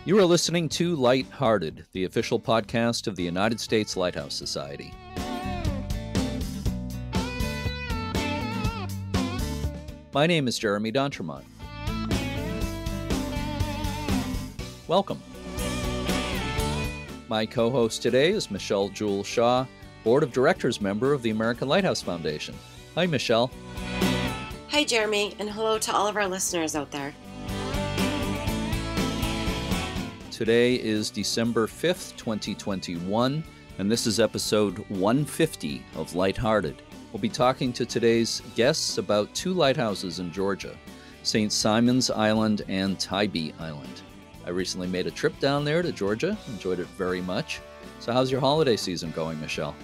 You are listening to Lighthearted, the official podcast of the United States Lighthouse Society. My name is Jeremy D'Entremont. Welcome. My co-host today is Michelle Jewel Shaw, Board of Directors member of the American Lighthouse Foundation. Hi, Michelle. Hi, Jeremy, and hello to all of our listeners out there. Today is December 5th, 2021, and this is episode 150 of Lighthearted. We'll be talking to today's guests about two lighthouses in Georgia, St. Simon's Island and Tybee Island. I recently made a trip down there to Georgia, enjoyed it very much. So how's your holiday season going, Michelle?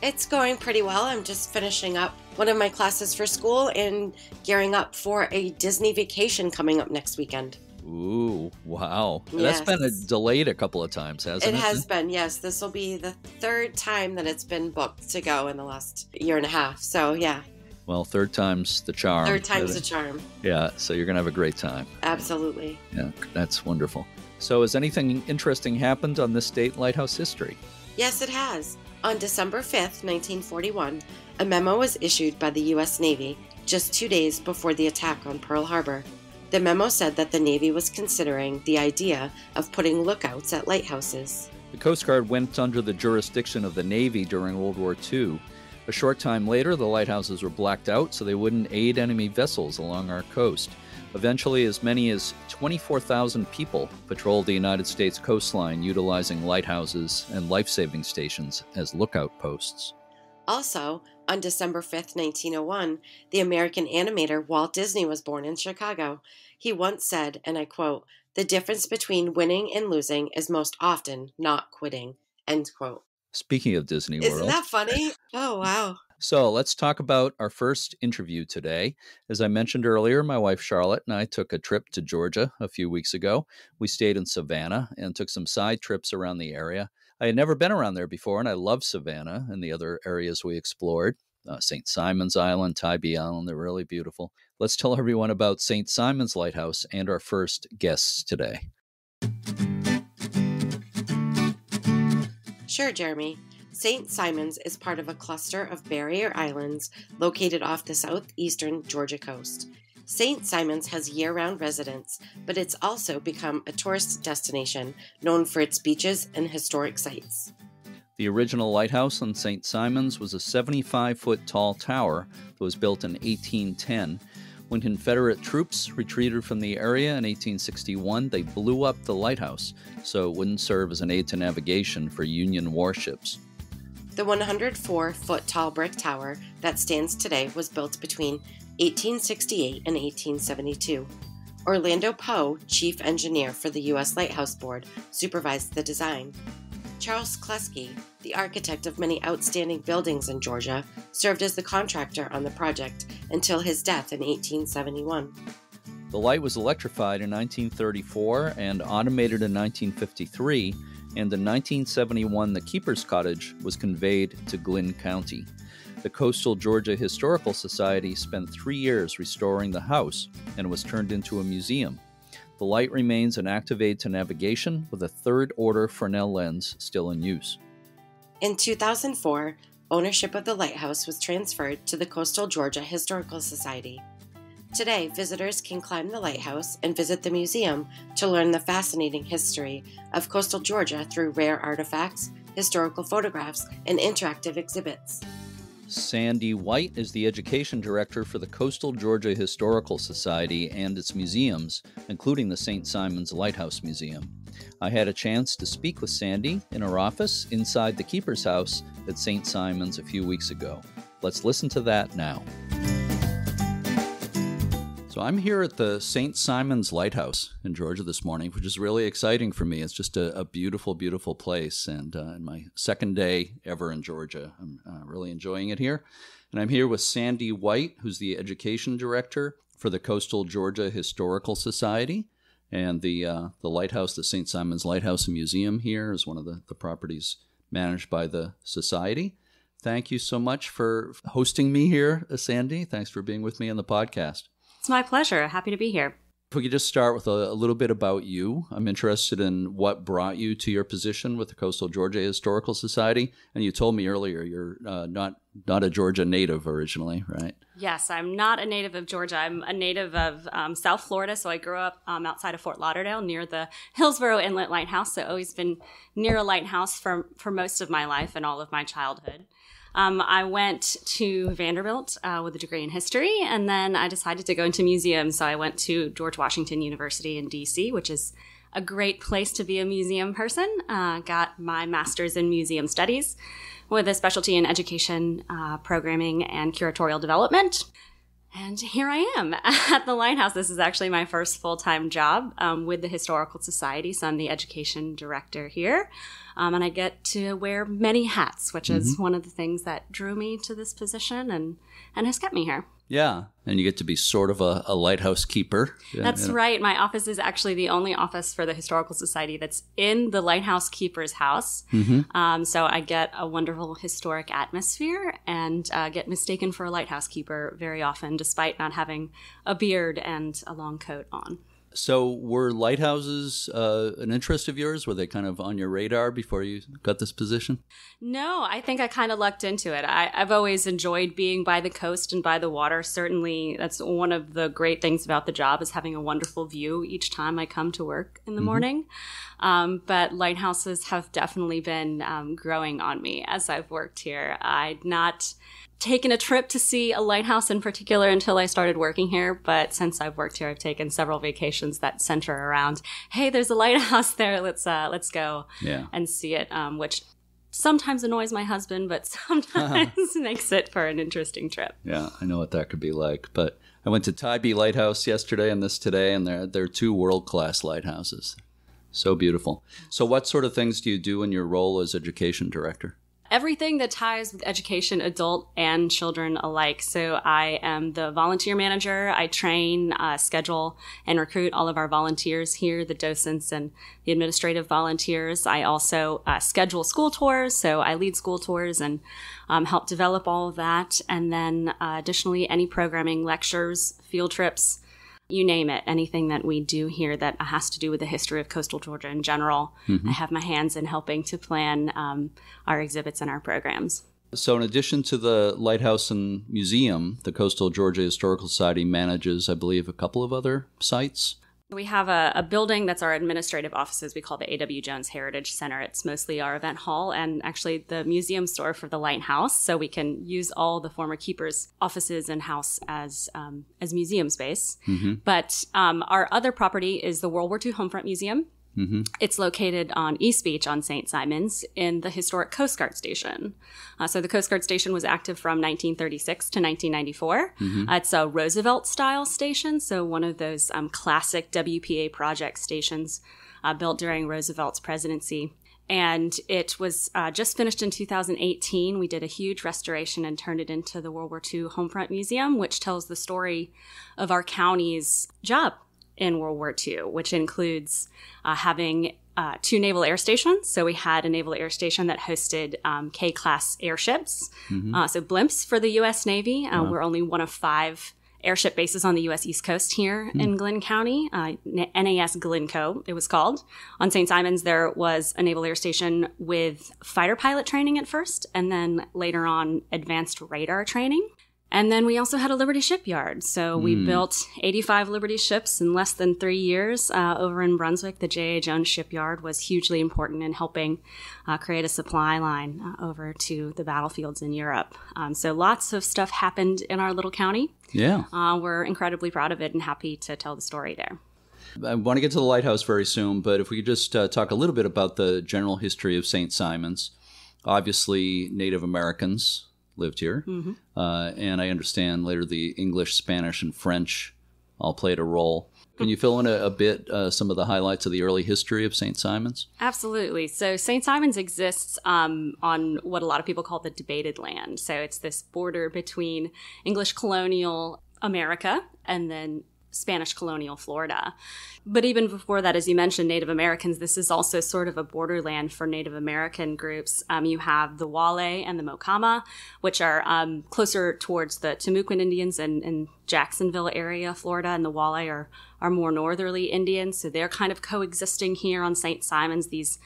It's going pretty well. I'm just finishing up one of my classes for school and gearing up for a Disney vacation coming up next weekend. Ooh, wow. Yes. That's been delayed a couple of times, hasn't it? It has been, yes. This will be the third time that it's been booked to go in the last year and a half. So, yeah. Well, third time's the charm. Third time's the charm. Yeah, so you're going to have a great time. Absolutely. Yeah, that's wonderful. So has anything interesting happened on this state lighthouse history? Yes, it has. On December 5th, 1941, a memo was issued by the U.S. Navy just 2 days before the attack on Pearl Harbor. The memo said that the Navy was considering the idea of putting lookouts at lighthouses. The Coast Guard went under the jurisdiction of the Navy during World War II. A short time later, the lighthouses were blacked out so they wouldn't aid enemy vessels along our coast. Eventually, as many as 24,000 people patrolled the United States coastline utilizing lighthouses and life-saving stations as lookout posts. Also, on December 5th, 1901, the American animator Walt Disney was born in Chicago. He once said, and I quote, "The difference between winning and losing is most often not quitting," end quote. Speaking of Disney World. Isn't that funny? Oh, wow. So let's talk about our first interview today. As I mentioned earlier, my wife Charlotte and I took a trip to Georgia a few weeks ago. We stayed in Savannah and took some side trips around the area. I had never been around there before, and I love Savannah and the other areas we explored. St. Simon's Island, Tybee Island, they're really beautiful. Let's tell everyone about St. Simon's Lighthouse and our first guests today. Sure, Jeremy. St. Simon's is part of a cluster of barrier islands located off the southeastern Georgia coast. St. Simon's has year-round residents, but it's also become a tourist destination known for its beaches and historic sites. The original lighthouse on St. Simon's was a 75-foot tall tower that was built in 1810. When Confederate troops retreated from the area in 1861, they blew up the lighthouse so it wouldn't serve as an aid to navigation for Union warships. The 104-foot tall brick tower that stands today was built between 1868 and 1872. Orlando Poe, chief engineer for the U.S. Lighthouse Board, supervised the design. Charles Kleske, the architect of many outstanding buildings in Georgia, served as the contractor on the project until his death in 1871. The light was electrified in 1934 and automated in 1953, and in 1971 the Keeper's Cottage was conveyed to Glynn County. The Coastal Georgia Historical Society spent 3 years restoring the house and was turned into a museum. The light remains an active aid to navigation with a third-order Fresnel lens still in use. In 2004, ownership of the lighthouse was transferred to the Coastal Georgia Historical Society. Today, visitors can climb the lighthouse and visit the museum to learn the fascinating history of coastal Georgia through rare artifacts, historical photographs, and interactive exhibits. Sandy White is the education director for the Coastal Georgia Historical Society and its museums, including the St. Simon's Lighthouse Museum. I had a chance to speak with Sandy in her office inside the Keeper's House at St. Simon's a few weeks ago. Let's listen to that now. So I'm here at the St. Simon's Lighthouse in Georgia this morning, which is really exciting for me. It's just a beautiful, beautiful place. And in my second day ever in Georgia, I'm really enjoying it here. And I'm here with Sandy White, who's the education director for the Coastal Georgia Historical Society. And the lighthouse, the St. Simon's Lighthouse and Museum here is one of the properties managed by the Society. Thank you so much for hosting me here, Sandy. Thanks for being with me on the podcast. It's my pleasure. Happy to be here. If we could just start with a little bit about you. I'm interested in what brought you to your position with the Coastal Georgia Historical Society. And you told me earlier you're not a Georgia native originally, right? Yes, I'm not a native of Georgia. I'm a native of South Florida, so I grew up outside of Fort Lauderdale near the Hillsborough Inlet Lighthouse, so always been near a lighthouse for most of my life and all of my childhood. I went to Vanderbilt with a degree in history, and then I decided to go into museums. So I went to George Washington University in D.C., which is a great place to be a museum person. Got my master's in museum studies with a specialty in education, programming, and curatorial development. And here I am at the Lighthouse. This is actually my first full-time job with the Historical Society, so I'm the education director here. And I get to wear many hats, which is one of the things that drew me to this position and has kept me here. Yeah, and you get to be sort of a lighthouse keeper. Yeah, that's right. My office is actually the only office for the Historical Society that's in the lighthouse keeper's house. So I get a wonderful historic atmosphere and get mistaken for a lighthouse keeper very often, despite not having a beard and a long coat on. So were lighthouses an interest of yours? Were they kind of on your radar before you got this position? No, I think I kind of lucked into it. I've always enjoyed being by the coast and by the water. Certainly, that's one of the great things about the job is having a wonderful view each time I come to work in the morning. But lighthouses have definitely been growing on me as I've worked here. I'd not taken a trip to see a lighthouse in particular until I started working here, but since I've worked here, I've taken several vacations that center around, hey, there's a lighthouse there, let's go and see it, which sometimes annoys my husband, but sometimes makes it for an interesting trip. Yeah, I know what that could be like, but I went to Tybee Lighthouse yesterday and this today, and they're two world-class lighthouses. So beautiful. So what sort of things do you do in your role as education director? Everything that ties with education, adult and children alike. So I am the volunteer manager. I train, schedule, and recruit all of our volunteers here, the docents and the administrative volunteers. I also schedule school tours. So I lead school tours and help develop all of that. And then additionally, any programming, lectures, field trips, you name it, anything that we do here that has to do with the history of coastal Georgia in general. I have my hands in helping to plan our exhibits and our programs. So in addition to the Lighthouse and Museum, the Coastal Georgia Historical Society manages, I believe, a couple of other sites. We have a building that's our administrative offices. We call the A.W. Jones Heritage Center. It's mostly our event hall and actually the museum store for the Lighthouse. So we can use all the former keepers' offices and house as museum space. But our other property is the World War II Homefront Museum. It's located on East Beach on St. Simons in the historic Coast Guard Station. So the Coast Guard Station was active from 1936 to 1994. It's a Roosevelt-style station, so one of those classic WPA project stations built during Roosevelt's presidency. And it was just finished in 2018. We did a huge restoration and turned it into the World War II Homefront Museum, which tells the story of our county's job in World War II, which includes having two naval air stations. So we had a naval air station that hosted K-class airships, so blimps for the U.S. Navy. We're only one of 5 airship bases on the U.S. East Coast here in Glynn County, NAS Glencoe, it was called. On St. Simons, there was a naval air station with fighter pilot training at first, and then later on advanced radar training. And then we also had a Liberty shipyard. So we built 85 Liberty ships in less than 3 years over in Brunswick. The J.A. Jones shipyard was hugely important in helping create a supply line over to the battlefields in Europe. So lots of stuff happened in our little county. Yeah. We're incredibly proud of it and happy to tell the story there. I want to get to the lighthouse very soon, but if we could just talk a little bit about the general history of St. Simons. Obviously, Native Americans lived here, and I understand later the English, Spanish, and French all played a role. Can you fill in a bit some of the highlights of the early history of St. Simons? Absolutely. So St. Simons exists on what a lot of people call the debated land. So it's this border between English colonial America and then Spanish colonial Florida. But even before that, as you mentioned, Native Americans, this is also sort of a borderland for Native American groups. You have the Wale and the Mocama, which are closer towards the Timucuan Indians in Jacksonville area, Florida, and the Wale are more northerly Indians. So they're kind of coexisting here on St. Simon's. These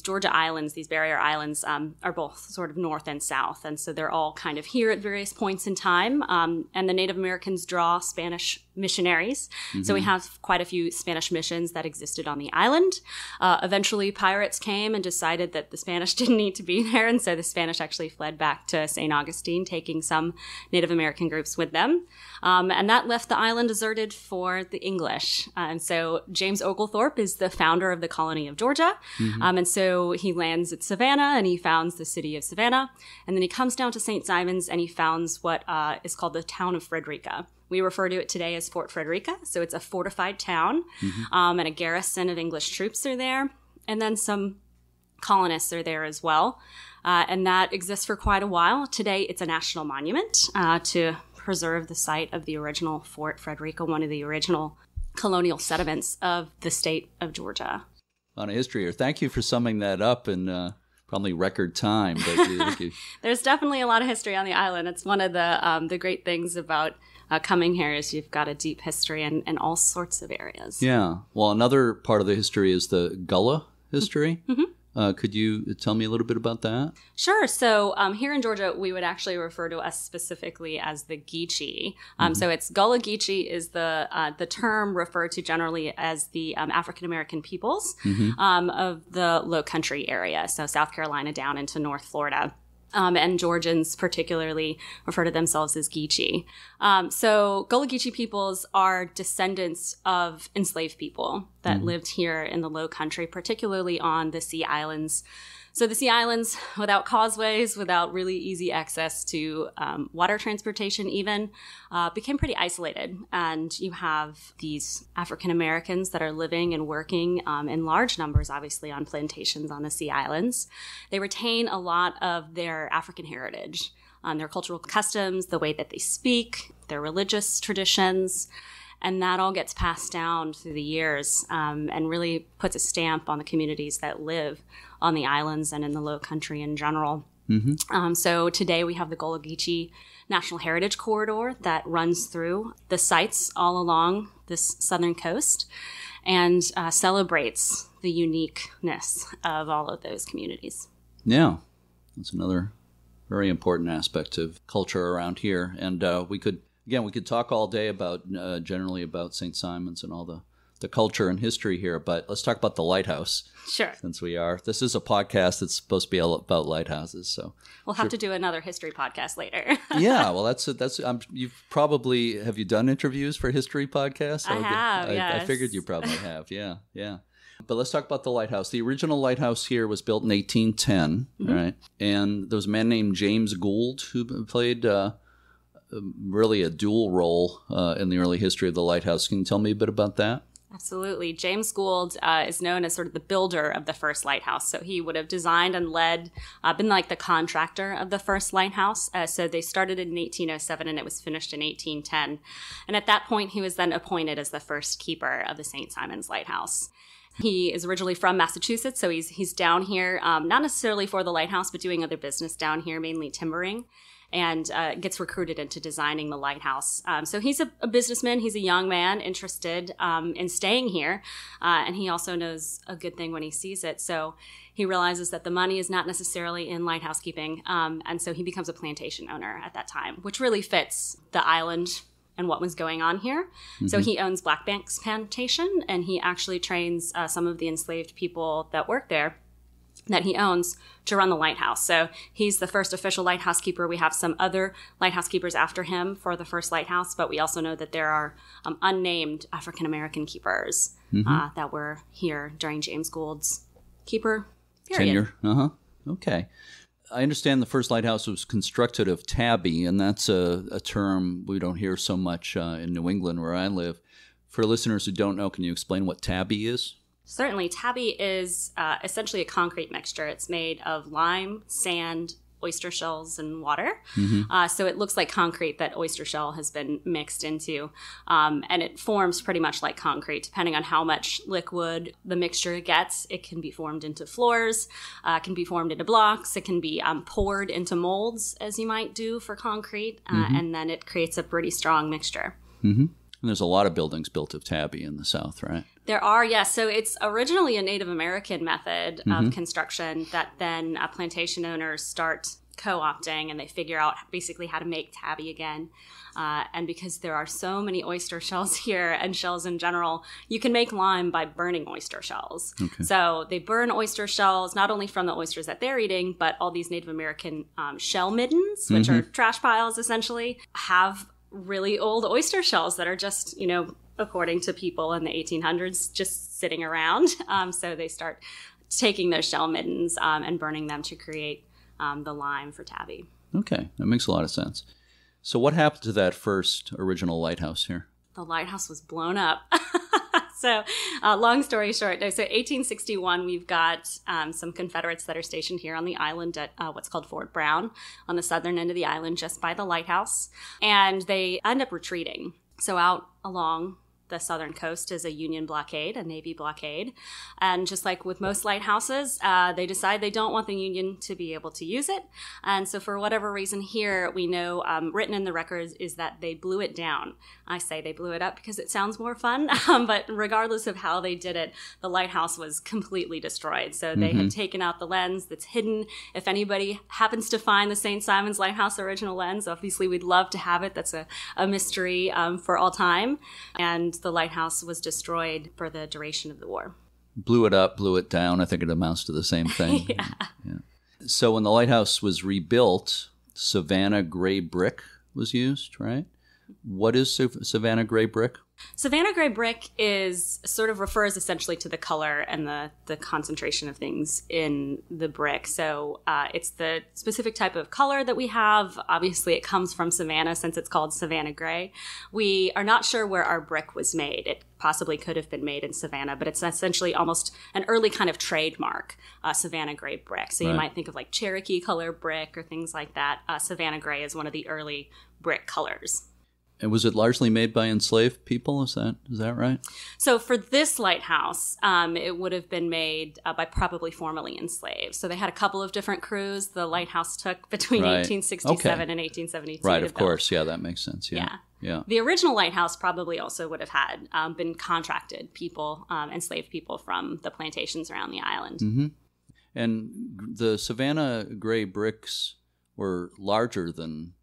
Georgia islands, these barrier islands, are both sort of north and south. And so they're all kind of here at various points in time. And the Native Americans draw Spanish missionaries. Mm-hmm. So we have quite a few Spanish missions that existed on the island. Eventually, pirates came and decided that the Spanish didn't need to be there. And so the Spanish actually fled back to St. Augustine, taking some Native American groups with them. And that left the island deserted for the English. And so James Oglethorpe is the founder of the colony of Georgia. Mm-hmm. And so he lands at Savannah and he founds the city of Savannah. And then he comes down to St. Simon's and he founds what is called the town of Frederica. We refer to it today as Fort Frederica. So it's a fortified town, mm-hmm. And a garrison of English troops are there. And then some colonists are there as well. And that exists for quite a while. Today, it's a national monument to preserve the site of the original Fort Frederica, one of the original colonial settlements of the state of Georgia. On a history here. Thank you for summing that up in probably record time. But There's definitely a lot of history on the island. It's one of the great things about coming here is you've got a deep history in all sorts of areas. Yeah. Well, another part of the history is the Gullah history. Mm-hmm. Could you tell me a little bit about that? Sure. So here in Georgia, we would actually refer to us specifically as the Geechee. Mm-hmm. So it's Gullah Geechee is the term referred to generally as the African American peoples mm-hmm. Of the Low Country area. So South Carolina down into North Florida. And Georgians particularly refer to themselves as Geechee. So Gullah Geechee peoples are descendants of enslaved people that mm-hmm. lived here in the Low Country, particularly on the Sea Islands. So the Sea Islands, without causeways, without really easy access to water transportation even, became pretty isolated. And you have these African Americans that are living and working in large numbers, obviously, on plantations on the Sea Islands. They retain a lot of their African heritage, their cultural customs, the way that they speak, their religious traditions. And that all gets passed down through the years and really puts a stamp on the communities that live on the islands and in the Low Country in general. Mm-hmm. So today we have the Gullah Geechee National Heritage Corridor that runs through the sites all along this southern coast and celebrates the uniqueness of all of those communities. Yeah, that's another very important aspect of culture around here. And we could talk all day about generally about St. Simon's and all the culture and history here, but let's talk about the lighthouse. Sure. Since this is a podcast that's supposed to be all about lighthouses, so we'll have to do another history podcast later. Yeah, well, that's you've probably have you done interviews for history podcasts? I have. Yes. I figured you probably have. Yeah. But let's talk about the lighthouse. The original lighthouse here was built in 1810, mm-hmm. right? And there was a man named James Gould who played really a dual role in the early history of the lighthouse. Can you tell me a bit about that? Absolutely. James Gould is known as sort of the builder of the first lighthouse. So he would have designed and led, been like the contractor of the first lighthouse. So they started in 1807 and it was finished in 1810. And at that point, he was then appointed as the first keeper of the St. Simon's Lighthouse. He is originally from Massachusetts, so he's down here, not necessarily for the lighthouse, but doing other business down here, mainly timbering. And gets recruited into designing the lighthouse. So he's a businessman. He's a young man interested in staying here. And he also knows a good thing when he sees it. So he realizes that the money is not necessarily in lighthouse keeping. And so he becomes a plantation owner at that time, which really fits the island and what was going on here. Mm-hmm. So he owns Blackbank's Plantation, and he actually trains some of the enslaved people that work there that he owns to run the lighthouse. So he's the first official lighthouse keeper. We have some other lighthouse keepers after him for the first lighthouse, but we also know that there are unnamed African-American keepers mm-hmm. That were here during James Gould's keeper period. Tenure. Okay. I understand the first lighthouse was constructed of tabby, and that's a term we don't hear so much in New England where I live. For listeners who don't know, can you explain what tabby is? Certainly. Tabby is essentially a concrete mixture. It's made of lime, sand, oyster shells and water. So it looks like concrete that oyster shell has been mixed into. And it forms pretty much like concrete. Depending on how much liquid the mixture gets, it can be formed into floors, can be formed into blocks. It can be poured into molds, as you might do for concrete. And then it creates a pretty strong mixture. And there's a lot of buildings built of tabby in the South, right? There are, yes. So it's originally a Native American method of construction that then plantation owners start co-opting, and they figure out basically how to make tabby again. And because there are so many oyster shells here and shells in general, you can make lime by burning oyster shells. So they burn oyster shells, not only from the oysters that they're eating, but all these Native American shell middens, which are trash piles essentially, have really old oyster shells that are just, according to people in the 1800s, just sitting around. So they start taking those shell middens and burning them to create the lime for tabby. Okay, that makes a lot of sense. So what happened to that first original lighthouse here? The lighthouse was blown up. So long story short, so 1861, we've got some Confederates that are stationed here on the island at what's called Fort Brown on the southern end of the island, just by the lighthouse. And they end up retreating. So out along the southern coast is a Union blockade, a Navy blockade. And just like with most lighthouses, they decide they don't want the Union to be able to use it. And so for whatever reason here, we know written in the records is that they blew it down. I say they blew it up because it sounds more fun. But regardless of how they did it, the lighthouse was completely destroyed. So they had taken out the lens that's hidden. If anybody happens to find the St. Simon's Lighthouse original lens, obviously we'd love to have it. That's a mystery for all time. And the lighthouse was destroyed for the duration of the war. Blew it up, blew it down. I think it amounts to the same thing. Yeah. So when the lighthouse was rebuilt, Savannah gray brick was used, right? What is Savannah gray brick? Savannah gray brick refers essentially to the color and the concentration of things in the brick. So it's the specific type of color that we have. Obviously, it comes from Savannah since it's called Savannah gray. We are not sure where our brick was made. It possibly could have been made in Savannah, but it's essentially almost an early kind of trademark, Savannah gray brick. So you might think of like Cherokee color brick or things like that. Savannah gray is one of the early brick colors. And was it largely made by enslaved people? Is that right? So for this lighthouse, it would have been made by probably formerly enslaved. So they had a couple of different crews. The lighthouse took between 1867 and 1872. Right, of course. Yeah, that makes sense. Yeah. The original lighthouse probably also would have had been contracted people, enslaved people from the plantations around the island. And the Savannah gray bricks were larger than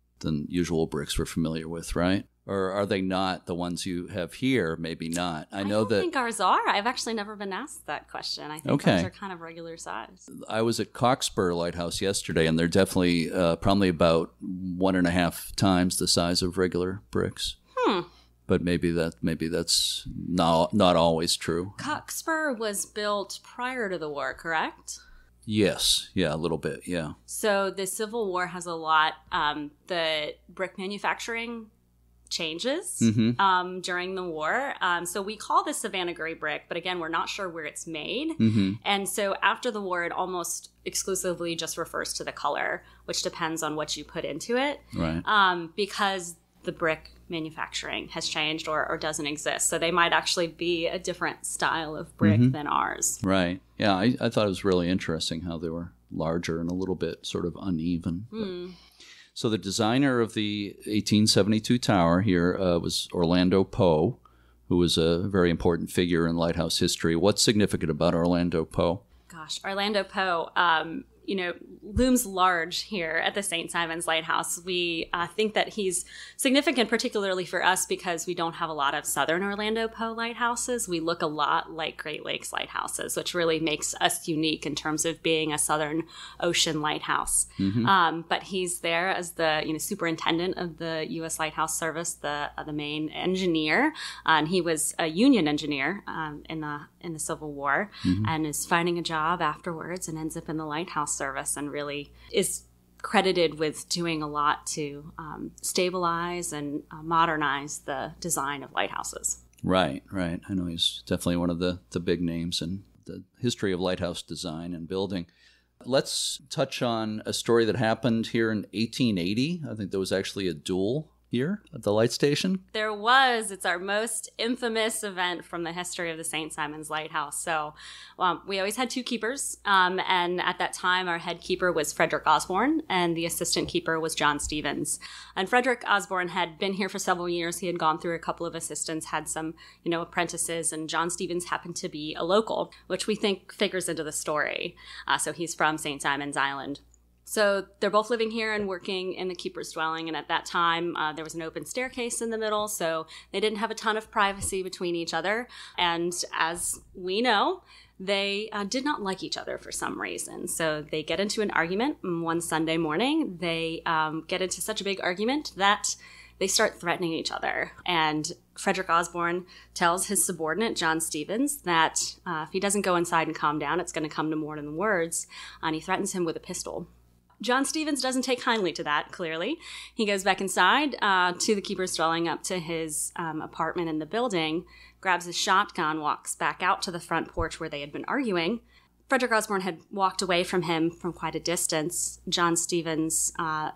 usual bricks we're familiar with, right? Or are they not the ones you have here? Maybe not. I don't think ours are. I've actually never been asked that question. I think ours are kind of regular size. I was at Cockspur Lighthouse yesterday, and they're definitely probably about 1.5 times the size of regular bricks. But maybe that's not always true. Cockspur was built prior to the war, correct? Yes. Yeah, a little bit. Yeah. So the Civil War has a lot. The brick manufacturing changes during the war. So we call this Savannah gray brick, but again, we're not sure where it's made. And so after the war, it almost exclusively just refers to the color, which depends on what you put into it. Right. Because the brick manufacturing has changed or doesn't exist. So they might actually be a different style of brick than ours. Right. Yeah, I thought it was really interesting how they were larger and a little bit sort of uneven. So the designer of the 1872 tower here was Orlando Poe, who was a very important figure in lighthouse history. What's significant about Orlando Poe? Gosh, Orlando Poe, looms large here at the St. Simon's Lighthouse. We think that he's significant, particularly for us, because we don't have a lot of southern Orlando Poe lighthouses. We look a lot like Great Lakes lighthouses, which really makes us unique in terms of being a southern ocean lighthouse. But he's there as the superintendent of the U.S. Lighthouse Service, the main engineer, and he was a Union engineer in the Civil War, and is finding a job afterwards and ends up in the Lighthouse Service, and really is credited with doing a lot to stabilize and modernize the design of lighthouses. Right. I know he's definitely one of the big names in the history of lighthouse design and building. Let's touch on a story that happened here in 1880. I think there was actually a duel here at the light station. There was. It's our most infamous event from the history of the St. Simon's Lighthouse. So we always had two keepers. And at that time, our head keeper was Frederick Osborne, and the assistant keeper was John Stevens. And Frederick Osborne had been here for several years. He had gone through a couple of assistants, had some, apprentices, and John Stevens happened to be a local, which we think figures into the story. So he's from St. Simon's Island. So they're both living here and working in the keeper's dwelling. And at that time, there was an open staircase in the middle. So they didn't have a ton of privacy between each other. And as we know, they did not like each other for some reason. So they get into an argument. And one Sunday morning, they get into such a big argument that they start threatening each other. And Frederick Osborne tells his subordinate, John Stevens, that if he doesn't go inside and calm down, it's going to come to more than words. And he threatens him with a pistol. John Stevens doesn't take kindly to that, clearly. He goes back inside to the keeper's dwelling, up to his apartment in the building, grabs his shotgun, walks back out to the front porch where they had been arguing. Frederick Osborne had walked away from him from quite a distance. John Stevens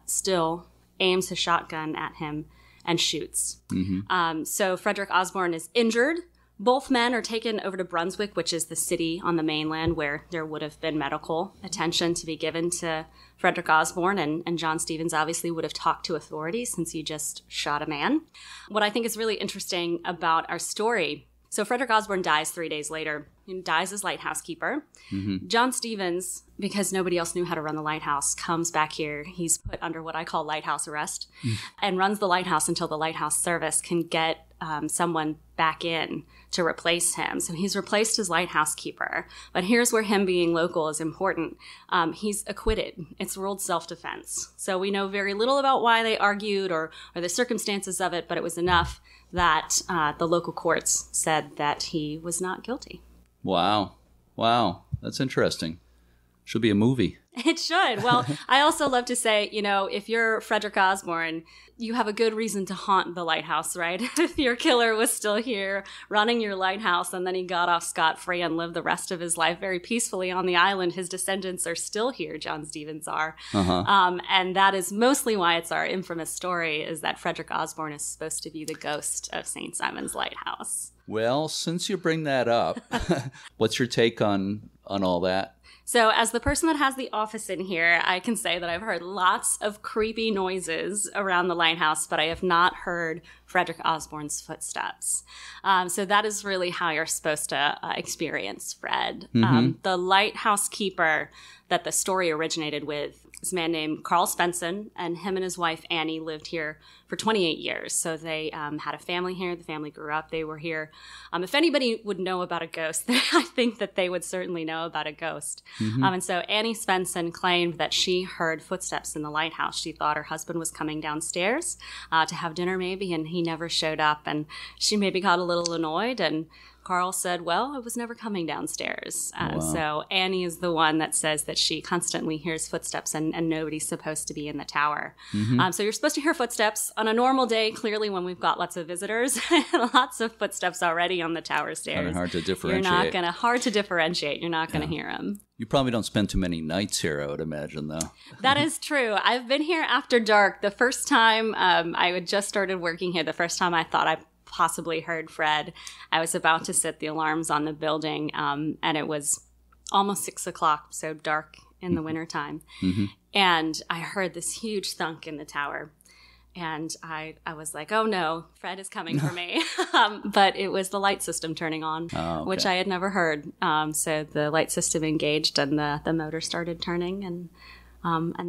still aims his shotgun at him and shoots. Mm-hmm. So Frederick Osborne is injured. Both men are taken over to Brunswick, which is the city on the mainland where there would have been medical attention to be given to Frederick Osborne, and John Stevens obviously would have talked to authorities since he just shot a man. What I think is really interesting about our story, so Frederick Osborne dies 3 days later. He dies as lighthouse keeper. Mm-hmm. John Stevens, because nobody else knew how to run the lighthouse, comes back here. He's put under what I call lighthouse arrest and runs the lighthouse until the lighthouse service can get someone back in to replace him. So he's replaced as lighthouse keeper. But here's where him being local is important. He's acquitted. It's ruled self-defense. So we know very little about why they argued or the circumstances of it, but it was enough that the local courts said that he was not guilty. Wow. That's interesting. Should be a movie. It should. Well, I also love to say, if you're Frederick Osborne, you have a good reason to haunt the lighthouse, right? If your killer was still here running your lighthouse and then he got off scot-free and lived the rest of his life very peacefully on the island, his descendants are still here, John Stevens are. Uh-huh. And that is mostly why it's our infamous story, is that Frederick Osborne is supposed to be the ghost of St. Simon's Lighthouse. Well, since you bring that up, what's your take on all that? So as the person that has the office in here, I can say that I've heard lots of creepy noises around the lighthouse, but I have not heard Frederick Osborne's footsteps. So that is really how you're supposed to experience Fred. Mm-hmm. The lighthouse keeper that the story originated with is a man named Carl Svensson, and him and his wife Annie lived here for 28 years. So they had a family here. The family grew up. They were here. If anybody would know about a ghost, I think that they would certainly know about a ghost. Mm-hmm. And so Annie Svensson claimed that she heard footsteps in the lighthouse. She thought her husband was coming downstairs to have dinner maybe, and he never showed up. And she maybe got a little annoyed, and Carl said, well, I was never coming downstairs. Wow. So Annie is the one that says that she constantly hears footsteps and nobody's supposed to be in the tower. Mm-hmm. So you're supposed to hear footsteps on a normal day, clearly when we've got lots of visitors, lots of footsteps already on the tower stairs. Kind of hard to differentiate. Hard to differentiate. You're not going to hear them. You probably don't spend too many nights here, I would imagine, though. That is true. I've been here after dark. The first time I had just started working here, the first time I thought I possibly heard Fred, I was about to set the alarms on the building, and it was almost 6 o'clock, so dark in the wintertime. Mm-hmm. And I heard this huge thunk in the tower. And I was like, oh no, Fred is coming for me. But it was the light system turning on, which I had never heard. So the light system engaged and the motor started turning, and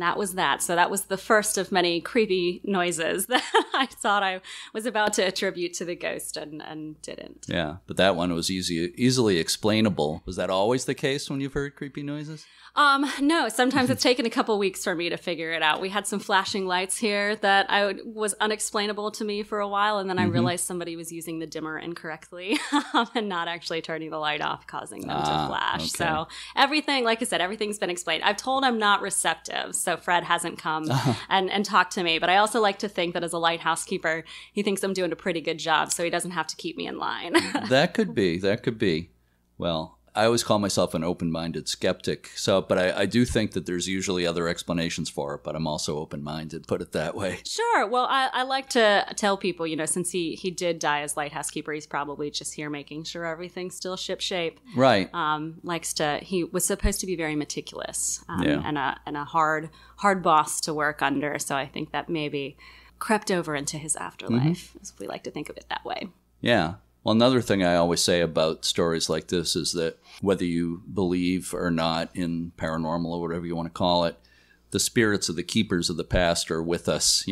that was that. So that was the first of many creepy noises that I thought I was about to attribute to the ghost and didn't. Yeah, but that one was easily explainable. Was that always the case when you've heard creepy noises? No, sometimes it's taken a couple weeks for me to figure it out. We had some flashing lights here that was unexplainable to me for a while, and then I realized somebody was using the dimmer incorrectly and not actually turning the light off, causing them to flash. Okay. So everything, like I said, everything's been explained. I've told I'm not receptive, so Fred hasn't come and talked to me, but I also like to think that as a lighthouse keeper, he thinks I'm doing a pretty good job, so he doesn't have to keep me in line. That could be. Well, I always call myself an open-minded skeptic. But I do think that there's usually other explanations for it, but I'm also open-minded, put it that way. Sure. Well, I like to tell people, since he did die as lighthouse keeper, he's probably just here making sure everything's still shipshape. Right. He was supposed to be very meticulous and a hard boss to work under. So I think that maybe crept over into his afterlife, as we like to think of it that way. Yeah. Well, another thing I always say about stories like this is that whether you believe or not in paranormal or whatever you want to call it, the spirits of the keepers of the past are with us,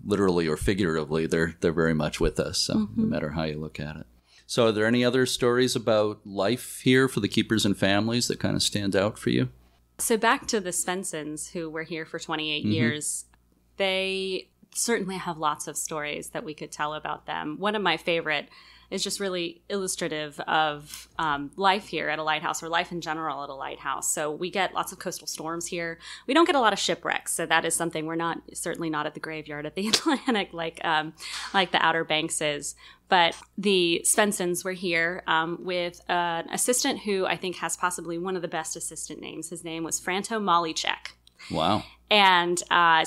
literally or figuratively. They're very much with us, so no matter how you look at it. So are there any other stories about life here for the keepers and families that kind of stand out for you? So back to the Svensons, who were here for 28 years, they certainly have lots of stories that we could tell about them. One of my favorite is just really illustrative of life here at a lighthouse, or life in general at a lighthouse. So we get lots of coastal storms here. We don't get a lot of shipwrecks, so that is something we're certainly not at the graveyard at the Atlantic like the Outer Banks is. But the Svensons were here with an assistant who I think has possibly one of the best assistant names. His name was Franto Malicek. Wow. And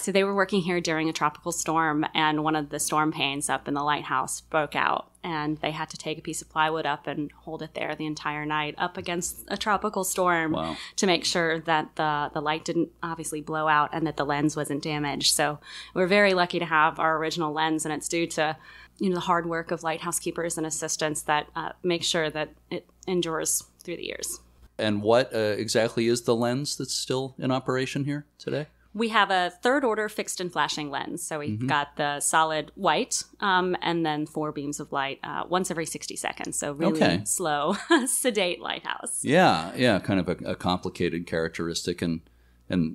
so they were working here during a tropical storm, and one of the storm panes up in the lighthouse broke out, and they had to take a piece of plywood up and hold it there the entire night up against a tropical storm to make sure that the light didn't obviously blow out and that the lens wasn't damaged. So we're very lucky to have our original lens, and it's due to the hard work of lighthouse keepers and assistants that make sure that it endures through the years. And what exactly is the lens that's still in operation here today? We have a third order fixed and flashing lens. So we've got the solid white and then 4 beams of light once every 60 seconds. So really slow, sedate lighthouse. Yeah, kind of a complicated characteristic and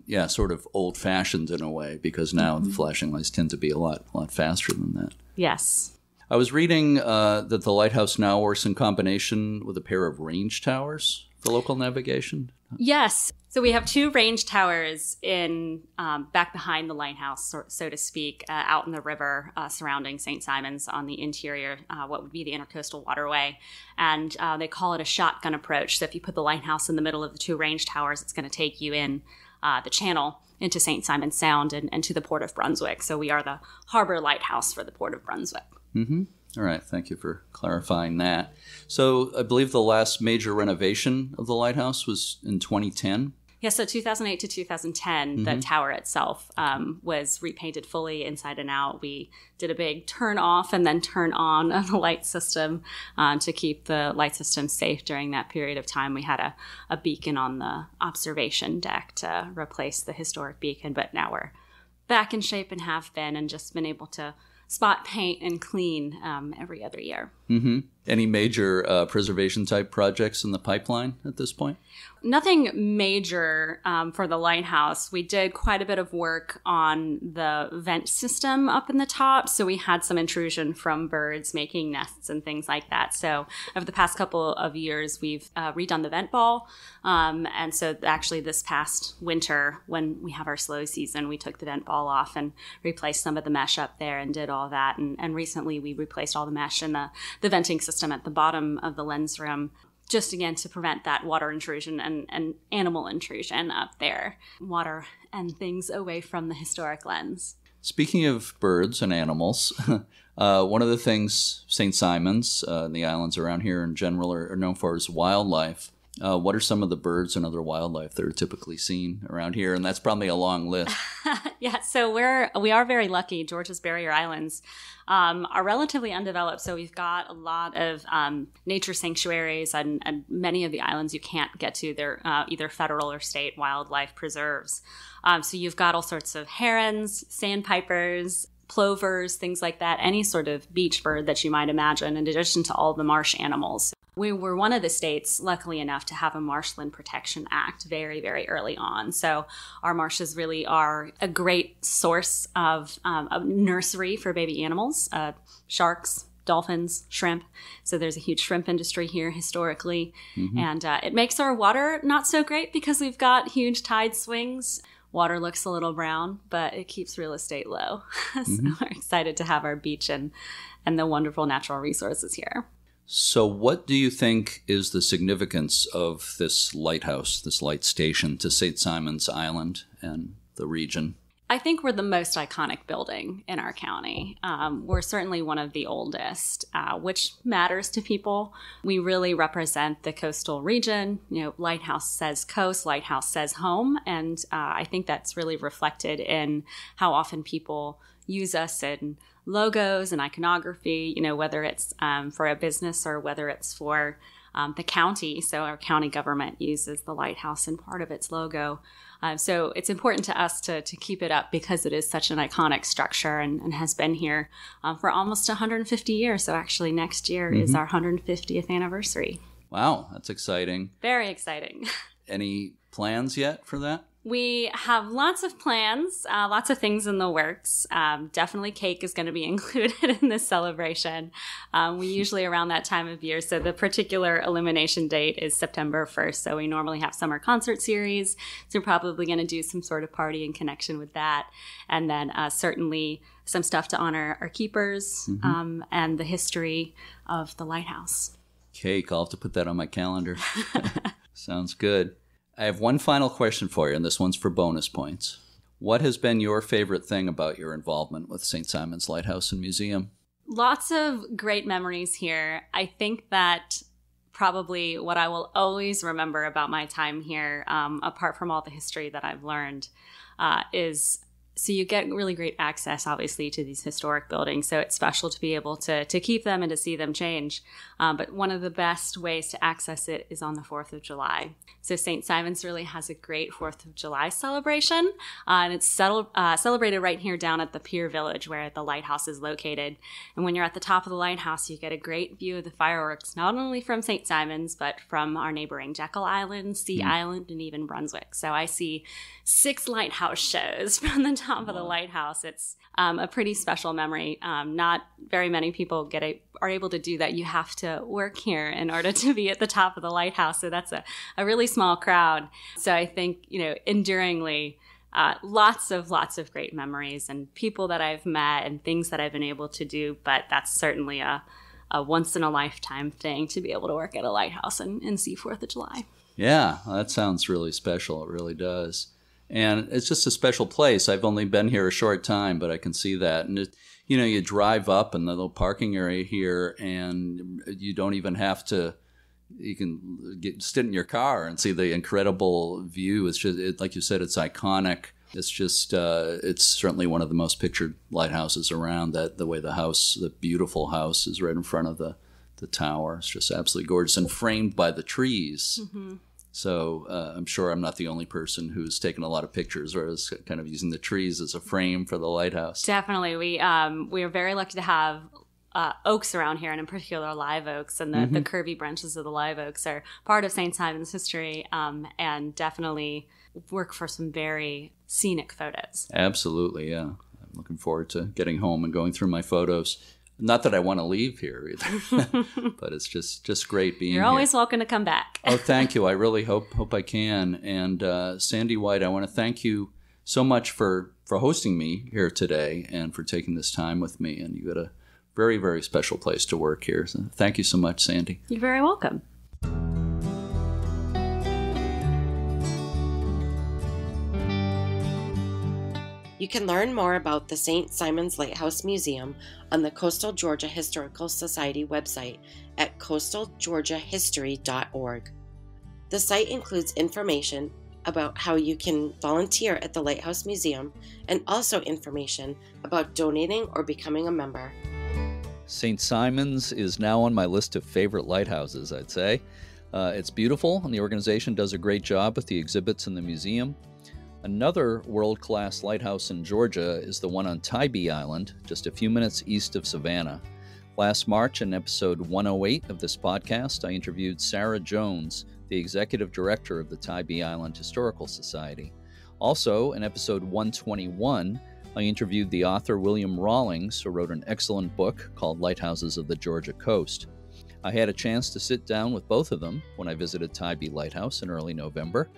yeah, sort of old-fashioned in a way, because now the flashing lights tend to be a lot faster than that. Yes. I was reading that the lighthouse now works in combination with a pair of range towers for local navigation. Yes. So we have 2 range towers in back behind the lighthouse, so to speak, out in the river surrounding St. Simon's on the interior, what would be the intercoastal waterway. And they call it a shotgun approach. So if you put the lighthouse in the middle of the 2 range towers, it's going to take you in the channel into St. Simon's Sound and to the Port of Brunswick. So we are the harbor lighthouse for the Port of Brunswick. Mm-hmm. All right. Thank you for clarifying that. So I believe the last major renovation of the lighthouse was in 2010. Yeah, so 2008 to 2010, the tower itself was repainted fully inside and out. We did a big turn off and then turn on of the light system to keep the light system safe during that period of time. We had a beacon on the observation deck to replace the historic beacon, but now we're back in shape and have been, and just been able to spot paint and clean every other year. Mm-hmm. Any major preservation type projects in the pipeline at this point? Nothing major for the lighthouse. We did quite a bit of work on the vent system up in the top. So we had some intrusion from birds making nests and things like that. So over the past couple of years, we've redone the vent ball. And so actually this past winter, when we have our slow season, we took the vent ball off and replaced some of the mesh up there and did all that. And recently we replaced all the mesh in the venting system at the bottom of the lens room, just again to prevent that water intrusion and animal intrusion up there. Water and things away from the historic lens. Speaking of birds and animals, one of the things St. Simon's and the islands around here in general are known for is wildlife. What are some of the birds and other wildlife that are typically seen around here? And that's probably a long list. Yeah, so we are very lucky. Georgia's barrier islands are relatively undeveloped, so we've got a lot of nature sanctuaries, and many of the islands you can't get to. They're either federal or state wildlife preserves. So you've got all sorts of herons, sandpipers, plovers, things like that, any sort of beach bird that you might imagine, in addition to all the marsh animals. We were one of the states, luckily enough, to have a Marshland Protection Act very, very early on. So our marshes really are a great source of a nursery for baby animals, sharks, dolphins, shrimp. So there's a huge shrimp industry here historically. Mm-hmm. And it makes our water not so great because we've got huge tide swings. Water looks a little brown, but it keeps real estate low. So we're excited to have our beach and the wonderful natural resources here. So what do you think is the significance of this lighthouse, this light station, to St. Simons Island and the region? I think we're the most iconic building in our county. We're certainly one of the oldest, which matters to people. We really represent the coastal region. You know, lighthouse says coast, lighthouse says home. And I think that's really reflected in how often people use us in logos and iconography, you know, whether it's for a business or whether it's for the county. So our county government uses the lighthouse in part of its logo. So it's important to us to keep it up because it is such an iconic structure and has been here for almost 150 years. So actually next year is our 150th anniversary. Wow, that's exciting. Very exciting. Any plans yet for that? We have lots of plans, lots of things in the works. Definitely cake is going to be included in this celebration. We usually around that time of year. So the particular elimination date is September 1st. So we normally have summer concert series. So we're probably going to do some sort of party in connection with that. And then certainly some stuff to honor our keepers and the history of the lighthouse. Cake, I'll have to put that on my calendar. Sounds good. I have one final question for you, and this one's for bonus points. What has been your favorite thing about your involvement with St. Simons Lighthouse and Museum? Lots of great memories here. I think that probably what I will always remember about my time here, apart from all the history that I've learned, is so you get really great access, obviously, to these historic buildings. So it's special to be able to keep them and to see them change. But one of the best ways to access it is on the 4th of July. So St. Simons really has a great 4th of July celebration. And it's celebrated right here down at the Pier Village where the lighthouse is located. And when you're at the top of the lighthouse, you get a great view of the fireworks, not only from St. Simons, but from our neighboring Jekyll Island, Sea Island, and even Brunswick. So I see 6 lighthouse shows from the top of the lighthouse. It's a pretty special memory. Not very many people are able to do that. You have to work here in order to be at the top of the lighthouse. So that's a really small crowd. So I think, you know, enduringly, lots of great memories and people that I've met and things that I've been able to do. But that's certainly a once in a lifetime thing to be able to work at a lighthouse and see 4th of July. Yeah, that sounds really special. It really does. And it's just a special place. I've only been here a short time, but I can see that. And, you drive up in the little parking area here, and you don't even have to, you can sit in your car and see the incredible view. It's just, like you said, it's iconic. It's just, it's certainly one of the most pictured lighthouses around, that the way the beautiful house is right in front of the tower. It's just absolutely gorgeous and framed by the trees. Mm-hmm. So I'm sure I'm not the only person who's taken a lot of pictures or is kind of using the trees as a frame for the lighthouse. Definitely. We are very lucky to have oaks around here, and in particular live oaks, and the curvy branches of the live oaks are part of St. Simons history and definitely work for some very scenic photos. Absolutely, yeah. I'm looking forward to getting home and going through my photos. Not that I want to leave here either, but it's just great being here. You're always welcome to come back. Oh, thank you. I really hope I can. And Sandy White, I want to thank you so much for hosting me here today and for taking this time with me. And you got a very, very special place to work here. So thank you so much, Sandy. You're very welcome. You can learn more about the St. Simons Lighthouse Museum on the Coastal Georgia Historical Society website at coastalgeorgiahistory.org. The site includes information about how you can volunteer at the Lighthouse Museum and also information about donating or becoming a member. St. Simons is now on my list of favorite lighthouses, I'd say. It's beautiful, and the organization does a great job with the exhibits in the museum. Another world-class lighthouse in Georgia is the one on Tybee Island, just a few minutes east of Savannah. Last March, in episode 108 of this podcast, I interviewed Sarah Jones, the executive director of the Tybee Island Historical Society. Also, in episode 121, I interviewed the author William Rawlings, who wrote an excellent book called Lighthouses of the Georgia Coast. I had a chance to sit down with both of them when I visited Tybee Lighthouse in early November.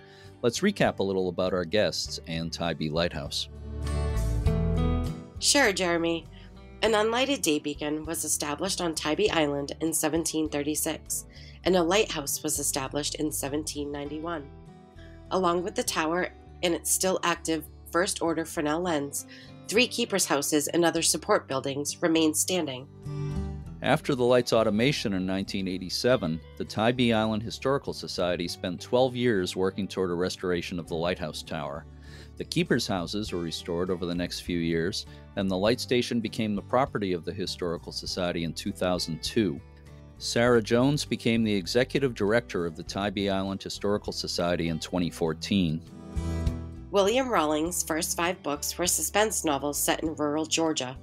Let's recap a little about our guests and Tybee Lighthouse. Sure, Jeremy. An unlighted day beacon was established on Tybee Island in 1736, and a lighthouse was established in 1791. Along with the tower and its still active First Order Fresnel lens, 3 keepers' houses and other support buildings remain standing. After the light's automation in 1987, the Tybee Island Historical Society spent 12 years working toward a restoration of the lighthouse tower. The keepers' houses were restored over the next few years, and the light station became the property of the Historical Society in 2002. Sarah Jones became the executive director of the Tybee Island Historical Society in 2014. William Rawlings' first 5 books were suspense novels set in rural Georgia.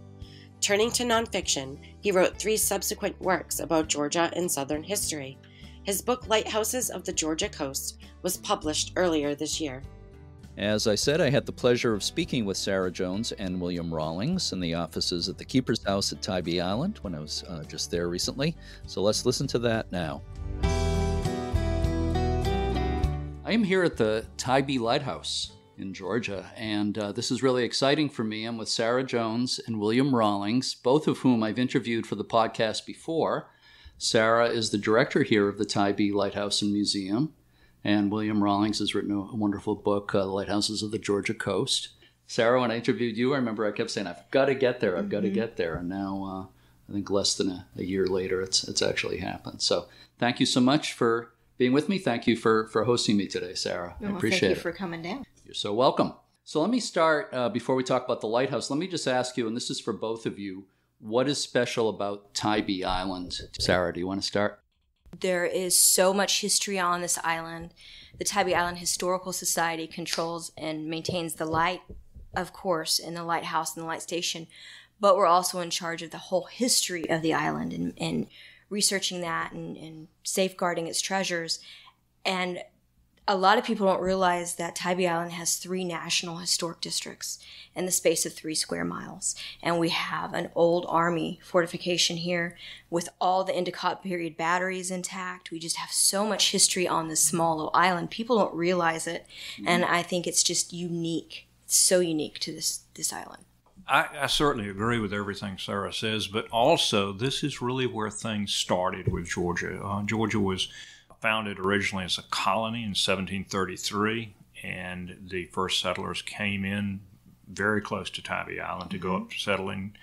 Turning to nonfiction, he wrote 3 subsequent works about Georgia and Southern history. His book Lighthouses of the Georgia Coast was published earlier this year. As I said, I had the pleasure of speaking with Sarah Jones and William Rawlings in the offices at the Keeper's House at Tybee Island when I was just there recently. So let's listen to that now. I am here at the Tybee Lighthouse in Georgia, and this is really exciting for me. I'm with Sarah Jones and William Rawlings, both of whom I've interviewed for the podcast before. Sarah is the director here of the Tybee Lighthouse and Museum, and William Rawlings has written a wonderful book, The Lighthouses of the Georgia Coast. Sarah, when I interviewed you, I remember I kept saying, I've got to get there, I've got to get there. And now, I think less than a year later, it's actually happened. So thank you so much for being with me. Thank you for hosting me today, Sarah. I appreciate it. Thank you for coming down. You're so welcome. So let me start, before we talk about the lighthouse, let me just ask you, and this is for both of you, what is special about Tybee Island? Sarah, do you want to start? There is so much history on this island. The Tybee Island Historical Society controls and maintains the light, of course, and the lighthouse and the light station, but we're also in charge of the whole history of the island and researching that and safeguarding its treasures. And a lot of people don't realize that Tybee Island has 3 national historic districts in the space of 3 square miles. And we have an old Army fortification here with all the Endicott period batteries intact. We just have so much history on this small little island. People don't realize it. And I think it's just unique. It's so unique to this island. I certainly agree with everything Sarah says, but also this is really where things started with Georgia. Georgia was founded originally as a colony in 1733, and the first settlers came in very close to Tybee Island to go up settling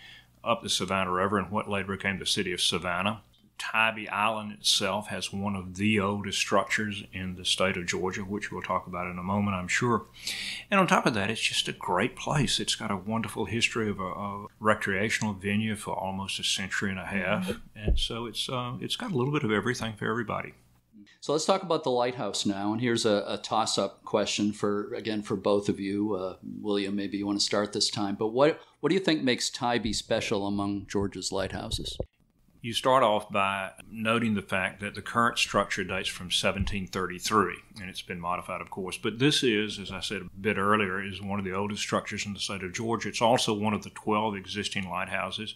up the Savannah River in what later became the city of Savannah. Tybee Island itself has one of the oldest structures in the state of Georgia, which we'll talk about in a moment, I'm sure. And on top of that, it's just a great place. It's got a wonderful history of a recreational venue for almost a century and a half. And so it's got a little bit of everything for everybody. So let's talk about the lighthouse now. And here's a toss-up question for both of you. William, maybe you want to start this time. But what do you think makes Tybee special among Georgia's lighthouses? You start off by noting the fact that the current structure dates from 1733, and it's been modified, of course. But this is, as I said a bit earlier, is one of the oldest structures in the state of Georgia. It's also one of the 12 existing lighthouses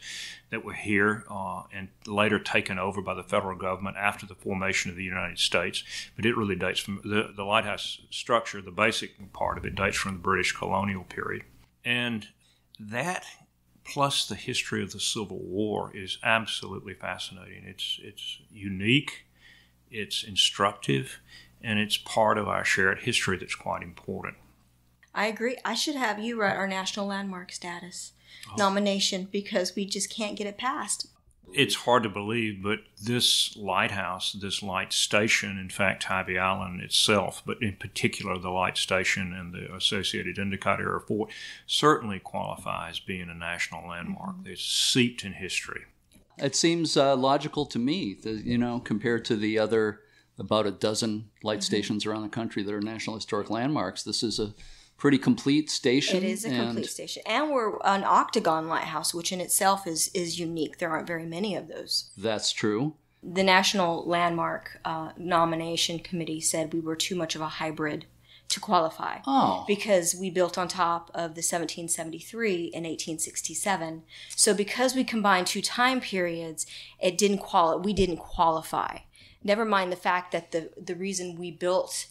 that were here and later taken over by the federal government after the formation of the United States. But it really dates from the lighthouse structure, the basic part of it dates from the British colonial period. And that, plus the history of the Civil War, is absolutely fascinating. It's unique, it's instructive, and it's part of our shared history that's quite important. I agree. I should have you write our National Landmark Status nomination because we just can't get it passed. It's hard to believe, but this lighthouse, this light station, in fact, Tybee Island itself, but in particular the light station and the associated Endicott era fort, certainly qualifies being a national landmark. It's steeped in history. It seems logical to me, compared to the other about a dozen light stations around the country that are National Historic Landmarks. This is a pretty complete station. It is a complete station. And we're an octagon lighthouse, which in itself is unique. There aren't very many of those. That's true. The National Landmark Nomination Committee said we were too much of a hybrid to qualify. Oh. Because we built on top of the 1773 and 1867. So because we combined 2 time periods, we didn't qualify. Never mind the fact that the reason we built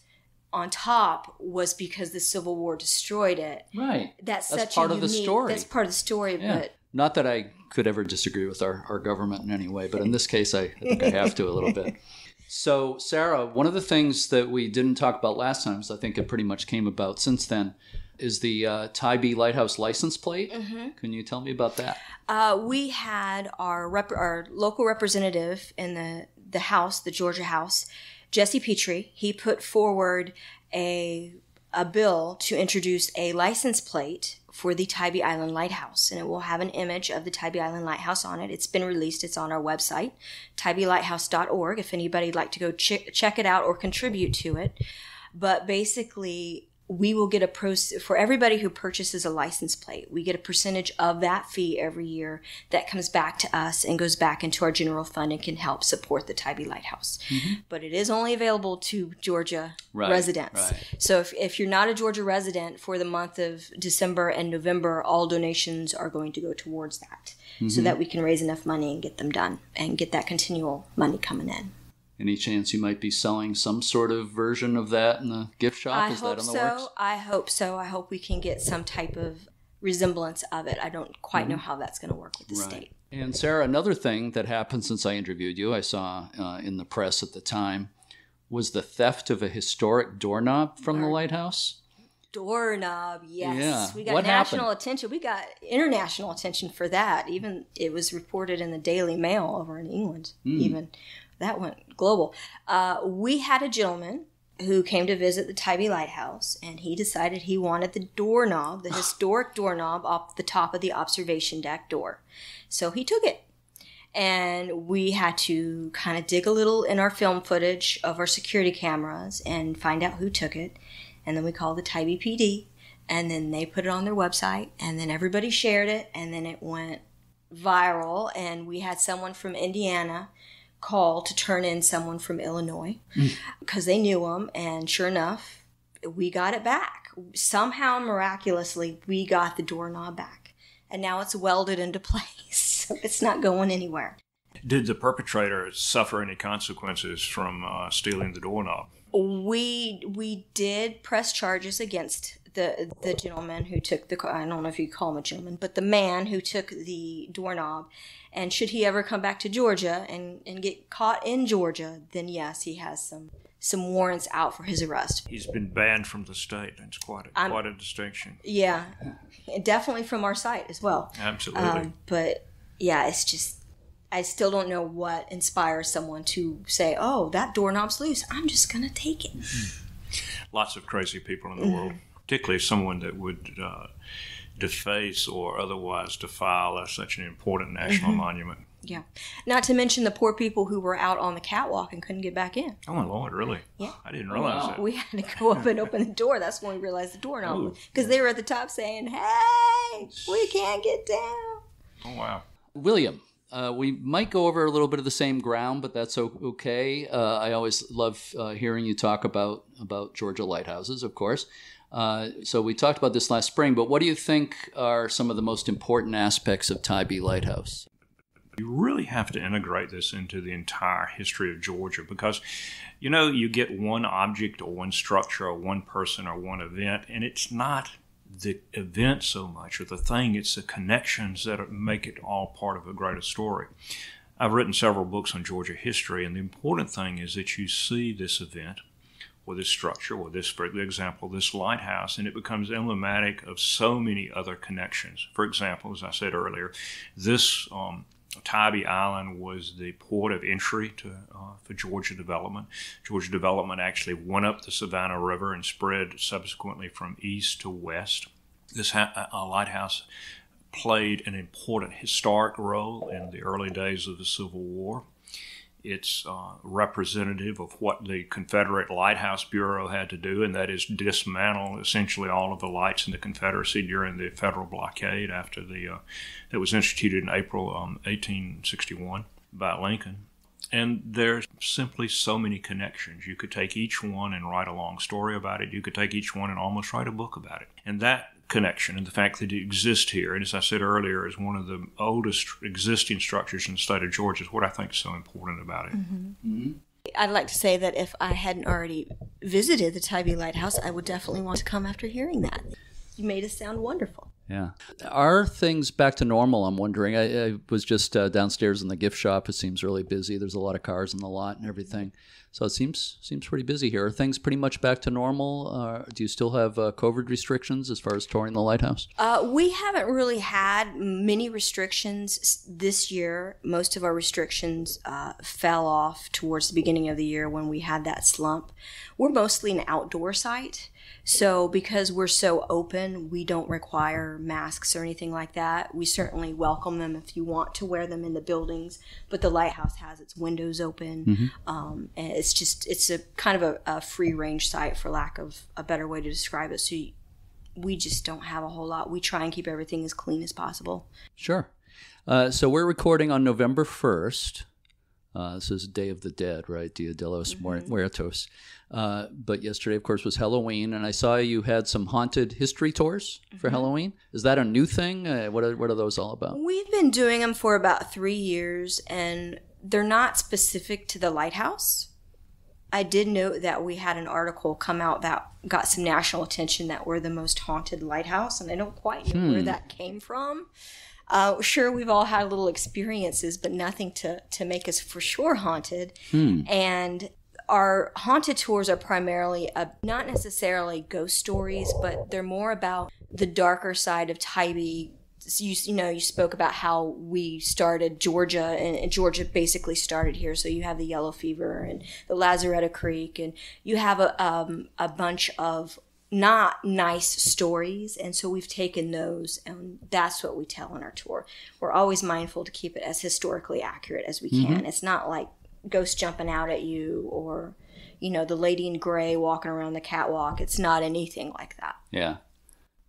on top was because the Civil War destroyed it. Right. That's part of the story. That's part of the story. Yeah. But not that I could ever disagree with our government in any way, but in this case, I think I have to a little bit. So, Sarah, one of the things that we didn't talk about last time, so I think it pretty much came about since then, is the Tybee Lighthouse license plate. Mm-hmm. Can you tell me about that? We had our local representative in the House, the Georgia House, Jesse Petrie. He put forward a bill to introduce a license plate for the Tybee Island Lighthouse, and it will have an image of the Tybee Island Lighthouse on it. It's been released. It's on our website, tybeelighthouse.org, if anybody'd like to go check it out or contribute to it. But basically, we will get for everybody who purchases a license plate, we get a percentage of that fee every year that comes back to us and goes back into our general fund and can help support the Tybee Lighthouse. Mm-hmm. But it is only available to Georgia residents. Right. So if you're not a Georgia resident, for the month of December and November, all donations are going to go towards that, so that we can raise enough money and get them done and get that continual money coming in. Any chance you might be selling some sort of version of that in the gift shop? Is that in the works? I hope so. I hope we can get some type of resemblance of it. I don't quite know how that's going to work with the state. And Sarah, another thing that happened since I interviewed you, I saw in the press at the time, was the theft of a historic doorknob from the lighthouse. Doorknob, yes. Yeah. We got national attention. We got international attention for that. Even it was reported in the Daily Mail over in England, even. That went global. We had a gentleman who came to visit the Tybee Lighthouse, and he decided he wanted the doorknob, the historic doorknob, off the top of the observation deck door. So he took it. And we had to kind of dig a little in our film footage of our security cameras and find out who took it. And then we called the Tybee PD, and then they put it on their website, and then everybody shared it, and then it went viral. And we had someone from Indiana call to turn in someone from Illinois because they knew him, and sure enough, we got it back. Somehow, miraculously, we got the doorknob back, and now it's welded into place, so it's not going anywhere. Did the perpetrator suffer any consequences from stealing the doorknob? We did press charges against the gentleman who took I don't know if you call him a gentleman, but the man who took the doorknob. And should he ever come back to Georgia and get caught in Georgia, then yes, he has some warrants out for his arrest. He's been banned from the state. It's quite a distinction. Yeah, definitely from our site as well. Absolutely. But yeah, it's just, I still don't know what inspires someone to say, oh, that doorknob's loose, I'm just going to take it. Lots of crazy people in the world, particularly someone that would deface or otherwise defile such an important national monument. Yeah. Not to mention the poor people who were out on the catwalk and couldn't get back in. Oh, my Lord, really? Yeah. I didn't realize that. We had to go up and open the door. That's when we realized the doorknob, because they were at the top saying, hey, we can't get down. Oh, wow. William, we might go over a little bit of the same ground, but that's okay. I always love hearing you talk about Georgia lighthouses, of course. So we talked about this last spring, but what do you think are some of the most important aspects of Tybee Lighthouse? You really have to integrate this into the entire history of Georgia because, you get one object or one structure or one person or one event, and it's not the event so much or the thing, it's the connections that make it all part of a greater story. I've written several books on Georgia history, and the important thing is that you see this event or this structure, or this, for example, this lighthouse, and it becomes emblematic of so many other connections. For example, as I said earlier, this Tybee Island was the port of entry for Georgia development. Georgia development actually went up the Savannah River and spread subsequently from east to west. This lighthouse played an important historic role in the early days of the Civil War. It's representative of what the Confederate Lighthouse Bureau had to do, and that is dismantle essentially all of the lights in the Confederacy during the federal blockade after that was instituted in April 1861 by Lincoln. And there's simply so many connections. You could take each one and write a long story about it. You could take each one and almost write a book about it. And that connection and the fact that it exists here, and as I said earlier, is one of the oldest existing structures in the state of Georgia, is what I think is so important about it. I'd like to say that if I hadn't already visited the Tybee Lighthouse, I would definitely want to come after hearing that. You made it sound wonderful. Yeah. Are things back to normal? I'm wondering. I was just downstairs in the gift shop. It seems really busy. There's a lot of cars in the lot and everything. So it seems pretty busy here. Are things pretty much back to normal? Do you still have COVID restrictions as far as touring the lighthouse? We haven't really had many restrictions this year. Most of our restrictions fell off towards the beginning of the year when we had that slump. We're mostly an outdoor site. So because we're so open, we don't require masks or anything like that. We certainly welcome them if you want to wear them in the buildings, but the lighthouse has its windows open. And it's a kind of a free range site, for lack of a better way to describe it. So we just don't have a whole lot. We try and keep everything as clean as possible. Sure. So we're recording on November 1st. This is Day of the Dead, right? Dia de los Muertos. But yesterday, of course, was Halloween, and I saw you had some haunted history tours for Halloween. Is that a new thing? What are those all about? We've been doing them for about 3 years, and they're not specific to the lighthouse. I did note that we had an article come out that got some national attention that we're the most haunted lighthouse, and I don't quite know where that came from. Sure, we've all had little experiences, but nothing to make us for sure haunted. And our haunted tours are primarily not necessarily ghost stories, but they're more about the darker side of Tybee. So you spoke about how we started Georgia, and Georgia basically started here. So you have the yellow fever and the Lazaretta Creek, and you have a bunch of not nice stories, and so we've taken those, and that's what we tell in our tour. We're always mindful to keep it as historically accurate as we can. It's not like ghosts jumping out at you or, the lady in gray walking around the catwalk. It's not anything like that. Yeah.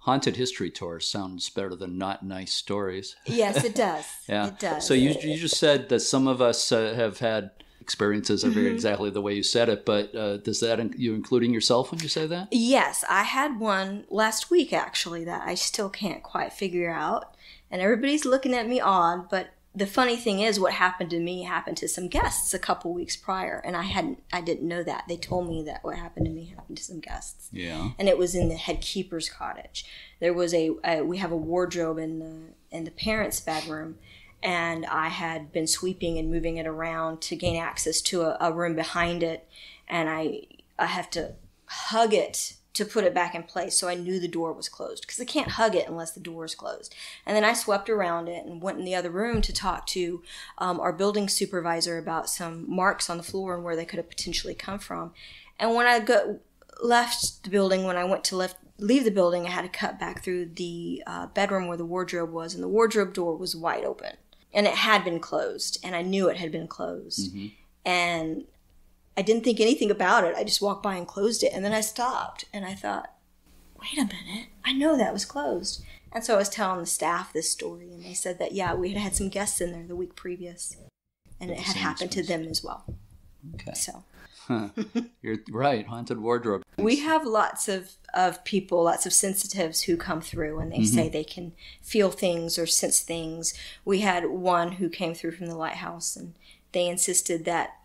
Haunted history tours sounds better than not nice stories. Yes, it does. Yeah. It does. So you just said that some of us have had experiences of exactly the way you said it, but does that you including yourself when you say that? Yes, I had one last week actually that I still can't quite figure out, and everybody's looking at me odd, but the funny thing is what happened to me happened to some guests a couple weeks prior, and I didn't know that. They told me that what happened to me happened to some guests. Yeah. And it was in the head keeper's cottage. There was we have a wardrobe in the parents' bedroom, and I had been sweeping and moving it around to gain access to a room behind it, and I have to hug it to put it back in place, so I knew the door was closed, because I can't hug it unless the door is closed. And then I swept around it and went in the other room to talk to our building supervisor about some marks on the floor and where they could have potentially come from. And when I left the building, when I went to leave the building, I had to cut back through the bedroom where the wardrobe was, and the wardrobe door was wide open. And it had been closed, and I knew it had been closed. And I didn't think anything about it. I just walked by and closed it, and then I stopped, and I thought, wait a minute, I know that was closed. And so I was telling the staff this story, and they said that, yeah, we had some guests in there the week previous, and it had happened to them as well. Okay. So. You're right, haunted wardrobe. We have lots of people, lots of sensitives who come through, and they say they can feel things or sense things. We had one who came through from the lighthouse, and they insisted that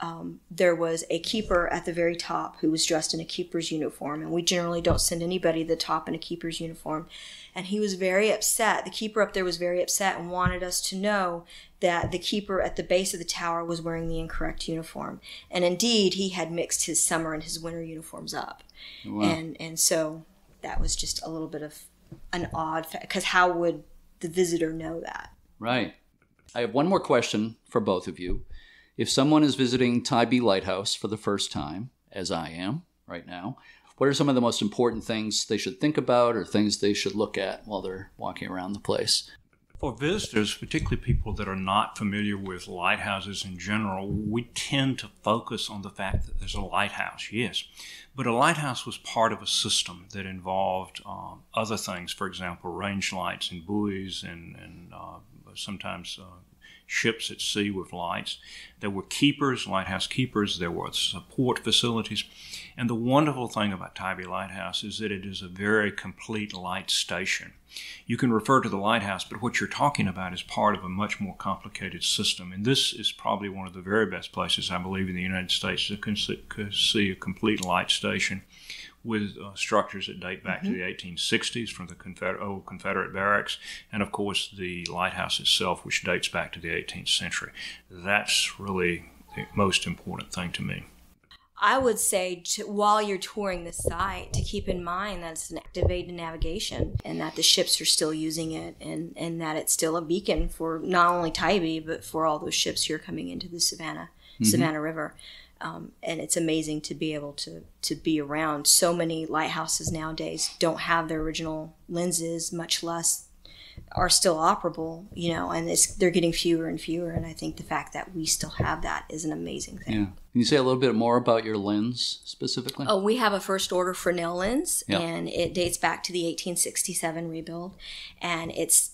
there was a keeper at the very top who was dressed in a keeper's uniform, and we generally don't send anybody to the top in a keeper's uniform. And he was very upset. The keeper up there was very upset and wanted us to know that the keeper at the base of the tower was wearing the incorrect uniform. And indeed, he had mixed his summer and his winter uniforms up. Wow. And so that was just a little bit of an odd fact, because how would the visitor know that? Right. I have one more question for both of you. If someone is visiting Tybee Lighthouse for the first time, as I am right now, what are some of the most important things they should think about or things they should look at while they're walking around the place? For visitors, particularly people that are not familiar with lighthouses in general, we tend to focus on the fact that there's a lighthouse, yes. But a lighthouse was part of a system that involved other things, for example, range lights and buoys and sometimes ships at sea with lights. There were keepers, lighthouse keepers. There were support facilities. And the wonderful thing about Tybee Lighthouse is that it is a very complete light station. You can refer to the lighthouse, but what you're talking about is part of a much more complicated system. And this is probably one of the very best places, I believe, in the United States to see a complete light station with structures that date back to the 1860s from the old Confederate barracks, and of course the lighthouse itself, which dates back to the 18th century. That's really the most important thing to me. I would say while you're touring the site to keep in mind that it's an activated navigation and that the ships are still using it and that it's still a beacon for not only Tybee but for all those ships who are coming into the Savannah River. And it's amazing to be able to be around. So many lighthouses nowadays don't have their original lenses, much less are still operable, and they're getting fewer and fewer. And I think the fact that we still have that is an amazing thing. Yeah. Can you say a little bit more about your lens specifically? Oh, we have a first order Fresnel lens, Yeah. and it dates back to the 1867 rebuild, and it's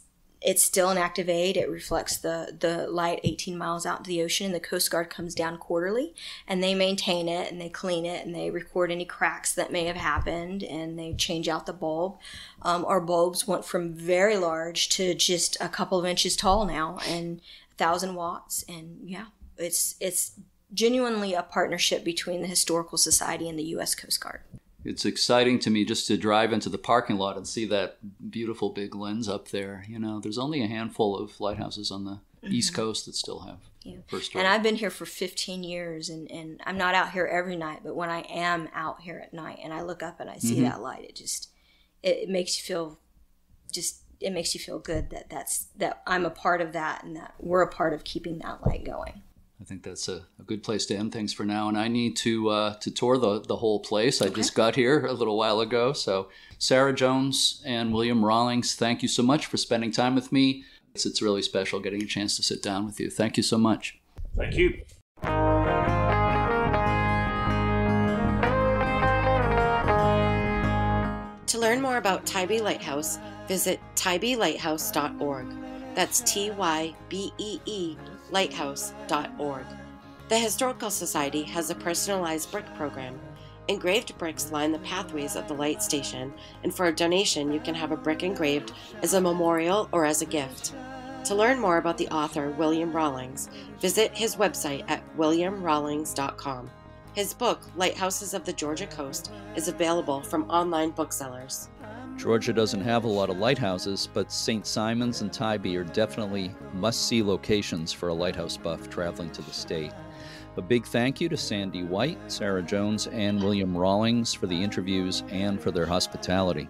still an active aid. It reflects the light 18 miles out into the ocean, and the Coast Guard comes down quarterly, and they maintain it, and they clean it, and they record any cracks that may have happened, and they change out the bulb. Our bulbs went from very large to just a couple of inches tall now, and 1,000 watts, and yeah, it's genuinely a partnership between the Historical Society and the U.S. Coast Guard. It's exciting to me just to drive into the parking lot and see that beautiful big lens up there. There's only a handful of lighthouses on the East Coast that still have first order. And I've been here for 15 years, and I'm not out here every night, but when I am out here at night and I look up and I see that light, it makes you feel good that I'm a part of that and that we're a part of keeping that light going. I think that's a good place to end things for now. And I need to tour the whole place. I just got here a little while ago. So Sarah Jones and William Rawlings, thank you so much for spending time with me. It's really special getting a chance to sit down with you. Thank you so much. Thank you. To learn more about Tybee Lighthouse, visit tybeelighthouse.org. That's TYBEE lighthouse.org. The Historical Society has a personalized brick program. Engraved bricks line the pathways of the light station, and for a donation you can have a brick engraved as a memorial or as a gift. To learn more about the author William Rawlings, visit his website at williamrawlings.com. His book, Lighthouses of the Georgia Coast, is available from online booksellers. Georgia doesn't have a lot of lighthouses, but St. Simons and Tybee are definitely must-see locations for a lighthouse buff traveling to the state. A big thank you to Sandy White, Sarah Jones, and William Rawlings for the interviews and for their hospitality.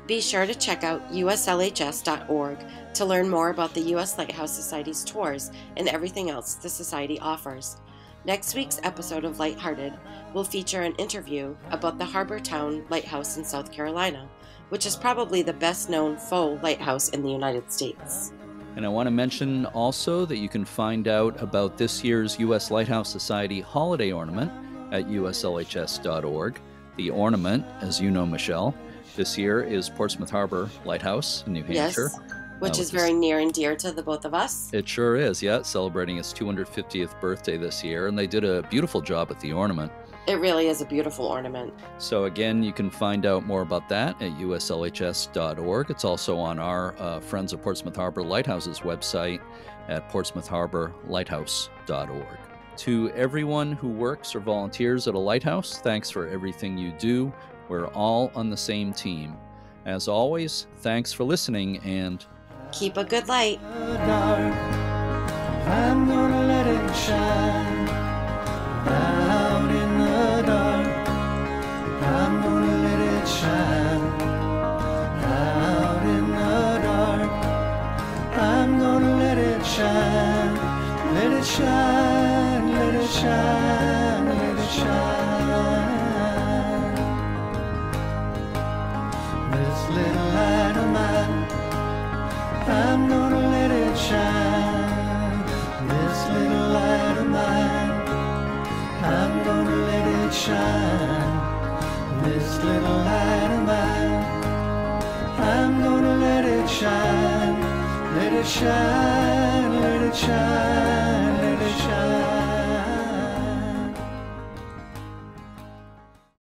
Be sure to check out uslhs.org to learn more about the U.S. Lighthouse Society's tours and everything else the Society offers. Next week's episode of Lighthearted will feature an interview about the Harbor Town Lighthouse in South Carolina, which is probably the best-known faux lighthouse in the United States. And I want to mention also that you can find out about this year's U.S. Lighthouse Society holiday ornament at uslhs.org. The ornament, as you know, Michelle, this year is Portsmouth Harbor Lighthouse in New Hampshire. Yes, which is very near and dear to the both of us. It sure is, yeah. Celebrating its 250th birthday this year, and they did a beautiful job with the ornament. It really is a beautiful ornament. So again, you can find out more about that at uslhs.org. It's also on our Friends of Portsmouth Harbor Lighthouses website at portsmouthharborlighthouse.org. To everyone who works or volunteers at a lighthouse, thanks for everything you do. We're all on the same team. As always, thanks for listening, and keep a good light. I'm gonna let it shine out in the dark. I'm gonna let it shine out in the dark. I'm gonna let it shine, let it shine, let it shine, let it shine. This little light of mine, I'm gonna let it shine. This little light of mine, I'm gonna let it shine. This little light of mine, I'm gonna let it shine. Let it shine, let it shine.